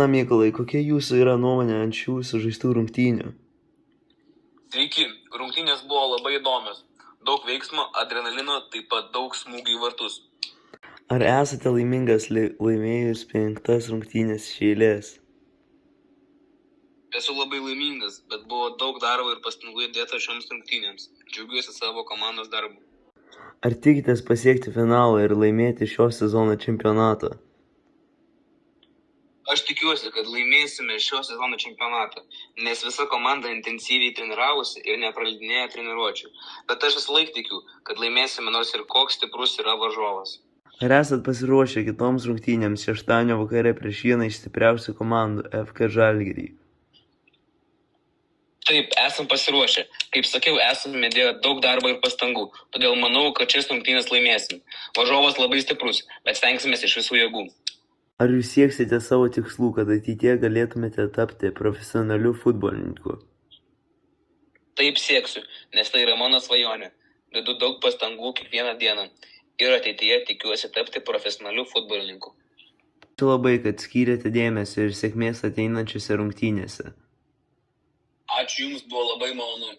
Na, Mykolai, kokia jūsų yra nuomonė ant šių sužaistų rungtynių? Sveiki, rungtynės buvo labai įdomios. Daug veiksmo, adrenalino, taip pat daug smūgių į vartus. Ar esate laimingas laimėjus 5 rungtynės iš eilės? Esu labai laimingas, bet buvo daug darbo ir pastangų įdėta šioms rungtynėms. Džiaugiuosi savo komandos darbu. Ar tikitės pasiekti finalą ir laimėti šio sezono čempionatą? Aš tikiuosi, kad laimėsime šio sezono čempionatą, nes visa komanda intensyviai treniravosi ir nepraleidinėjo treniruočių. Bet aš visą laiką tikiu, kad laimėsime, nors ir koks stiprus yra varžovas. Ar esat pasiruošę kitoms rungtynėms šeštadienio vakare prieš vieną iš stipriausių komandų FK Žalgirį? Taip, esam pasiruošę. Kaip sakiau, esame įdėję daug darbo ir pastangų, todėl manau, kad šias rungtynes laimėsim. Varžovas labai stiprus, bet stengsimės iš visų jėgų. Ar jūs sieksite savo tikslų, kad ateityje galėtumėte tapti profesionaliu futbolininku? Taip sieksiu, nes tai yra mano svajonė. Dedu daug pastangų kiekvieną dieną ir ateityje tikiuosi tapti profesionaliu futbolininku. Ačiū labai, kad skyrėte dėmesio ir sėkmės ateinančiose rungtynėse. Ačiū Jums, buvo labai malonu.